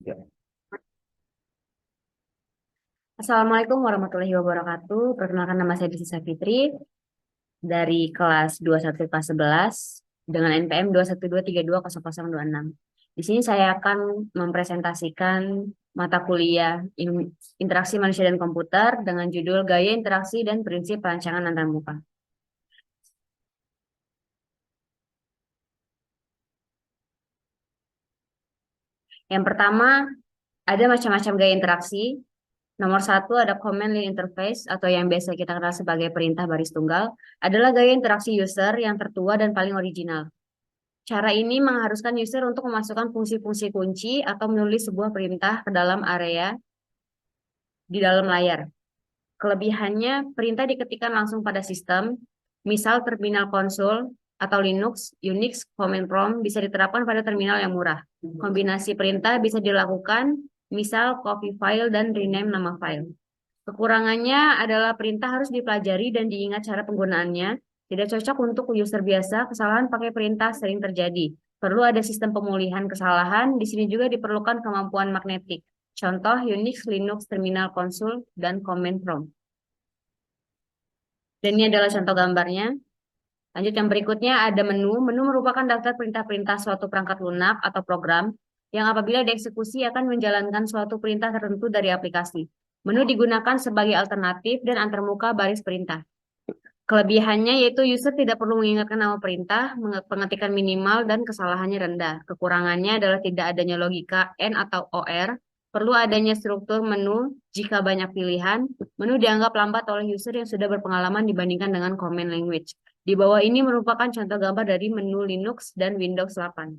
Ya. Assalamualaikum warahmatullahi wabarakatuh. Perkenalkan nama saya Desi Fitri dari kelas 21 kelas 11 dengan NPM 212320026. Di sini saya akan mempresentasikan mata kuliah Interaksi Manusia dan Komputer dengan judul Gaya Interaksi dan Prinsip Perancangan Antarmuka. Yang pertama, ada macam-macam gaya interaksi. Nomor satu ada command line interface atau yang biasa kita kenal sebagai perintah baris tunggal, adalah gaya interaksi user yang tertua dan paling original. Cara ini mengharuskan user untuk memasukkan fungsi-fungsi kunci atau menulis sebuah perintah ke dalam area di dalam layar. Kelebihannya, perintah diketikkan langsung pada sistem, misal terminal konsol atau Linux, Unix, command prompt bisa diterapkan pada terminal yang murah. Kombinasi perintah bisa dilakukan, misal copy file dan rename nama file. Kekurangannya adalah perintah harus dipelajari dan diingat cara penggunaannya. Tidak cocok untuk user biasa, kesalahan pakai perintah sering terjadi. Perlu ada sistem pemulihan kesalahan. Di sini juga diperlukan kemampuan magnetik. Contoh Unix, Linux, Terminal Console, dan Command Prompt. Dan ini adalah contoh gambarnya. Lanjut yang berikutnya ada menu. Menu merupakan daftar perintah-perintah suatu perangkat lunak atau program yang apabila dieksekusi akan menjalankan suatu perintah tertentu dari aplikasi. Menu digunakan sebagai alternatif dan antarmuka baris perintah. Kelebihannya yaitu user tidak perlu mengingatkan nama perintah, pengetikan minimal, dan kesalahannya rendah. Kekurangannya adalah tidak adanya logika N atau OR, perlu adanya struktur menu jika banyak pilihan. Menu dianggap lambat oleh user yang sudah berpengalaman dibandingkan dengan command language. Di bawah ini merupakan contoh gambar dari menu Linux dan Windows 8.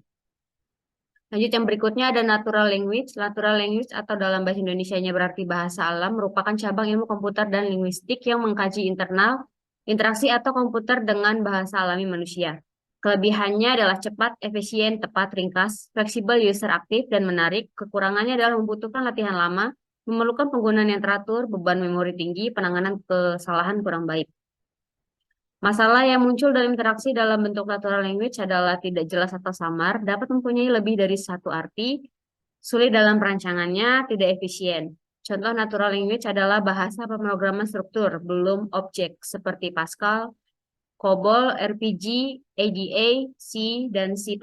Lanjut yang berikutnya ada natural language. Natural language atau dalam bahasa Indonesianya berarti bahasa alam merupakan cabang ilmu komputer dan linguistik yang mengkaji interaksi atau komputer dengan bahasa alami manusia. Kelebihannya adalah cepat, efisien, tepat, ringkas, fleksibel, user aktif, dan menarik. Kekurangannya adalah membutuhkan latihan lama, memerlukan penggunaan yang teratur, beban memori tinggi, penanganan kesalahan kurang baik. Masalah yang muncul dalam interaksi dalam bentuk natural language adalah tidak jelas atau samar, dapat mempunyai lebih dari satu arti, sulit dalam perancangannya, tidak efisien. Contoh natural language adalah bahasa pemrograman struktur, belum objek, seperti Pascal, COBOL, RPG, ADA, C, dan C++.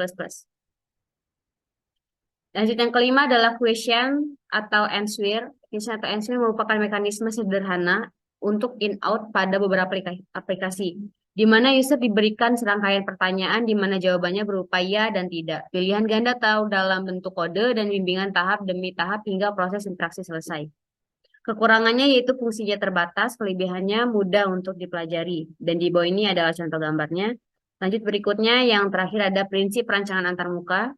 Lanjut yang kelima adalah question atau answer. Question atau answer merupakan mekanisme sederhana untuk in-out pada beberapa aplikasi, di mana user diberikan serangkaian pertanyaan di mana jawabannya berupa ya dan tidak. Pilihan ganda tahu dalam bentuk kode dan bimbingan tahap demi tahap hingga proses interaksi selesai. Kekurangannya yaitu fungsinya terbatas, kelebihannya mudah untuk dipelajari. Dan di bawah ini adalah contoh gambarnya. Lanjut berikutnya, yang terakhir ada prinsip perancangan antarmuka.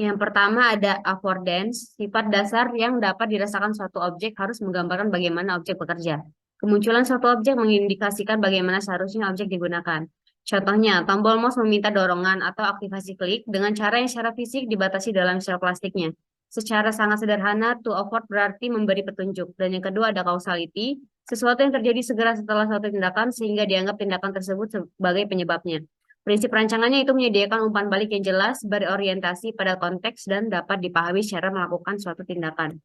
Yang pertama ada affordance, sifat dasar yang dapat dirasakan suatu objek harus menggambarkan bagaimana objek bekerja. Kemunculan suatu objek mengindikasikan bagaimana seharusnya objek digunakan. Contohnya, tombol mouse meminta dorongan atau aktivasi klik dengan cara yang secara fisik dibatasi dalam sel plastiknya. Secara sangat sederhana, to afford berarti memberi petunjuk. Dan yang kedua ada causality, sesuatu yang terjadi segera setelah suatu tindakan sehingga dianggap tindakan tersebut sebagai penyebabnya. Prinsip rancangannya itu menyediakan umpan balik yang jelas, berorientasi pada konteks, dan dapat dipahami secara melakukan suatu tindakan.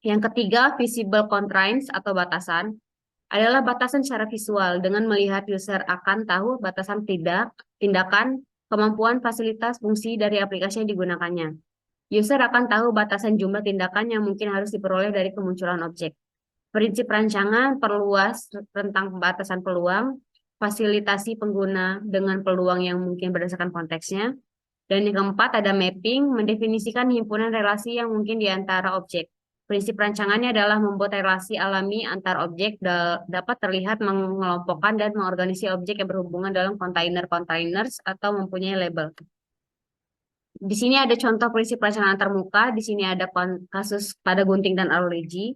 Yang ketiga, visible constraints atau batasan adalah batasan secara visual. Dengan melihat user akan tahu batasan tindakan, kemampuan, fasilitas, fungsi dari aplikasi yang digunakannya. User akan tahu batasan jumlah tindakan yang mungkin harus diperoleh dari kemunculan objek. Prinsip rancangan perluas tentang pembatasan peluang, fasilitasi pengguna dengan peluang yang mungkin berdasarkan konteksnya. Dan yang keempat ada mapping, mendefinisikan himpunan relasi yang mungkin di antara objek. Prinsip rancangannya adalah membuat relasi alami antar objek dapat terlihat mengelompokkan dan mengorganisasi objek yang berhubungan dalam containers atau mempunyai label. Di sini ada contoh prinsip rancangan antarmuka, di sini ada kasus pada gunting dan arloji.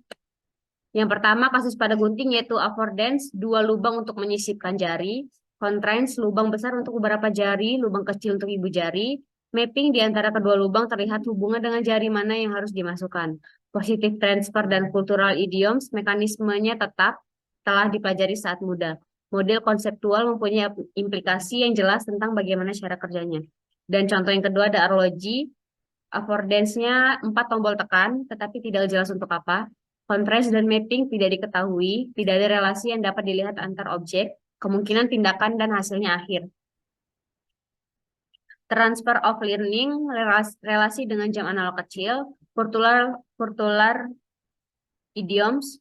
Yang pertama kasus pada gunting yaitu affordance, dua lubang untuk menyisipkan jari, constraints, lubang besar untuk beberapa jari, lubang kecil untuk ibu jari, mapping di antara kedua lubang terlihat hubungan dengan jari mana yang harus dimasukkan. Positive transfer dan cultural idioms, mekanismenya tetap telah dipelajari saat muda. Model konseptual mempunyai implikasi yang jelas tentang bagaimana cara kerjanya. Dan contoh yang kedua ada arloji. Affordance-nya 4 tombol tekan, tetapi tidak jelas untuk apa. Contrast dan mapping tidak diketahui, tidak ada relasi yang dapat dilihat antar objek, kemungkinan tindakan dan hasilnya akhir. Transfer of learning, relasi dengan jam analog kecil, virtual idioms,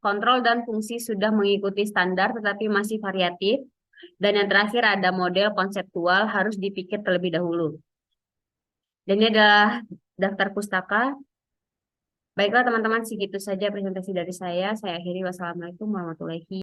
kontrol dan fungsi sudah mengikuti standar tetapi masih variatif. Dan yang terakhir ada model konseptual harus dipikir terlebih dahulu. Dan ini adalah daftar pustaka. Baiklah teman-teman, segitu saja presentasi dari saya. Saya akhiri. Wassalamualaikum warahmatullahi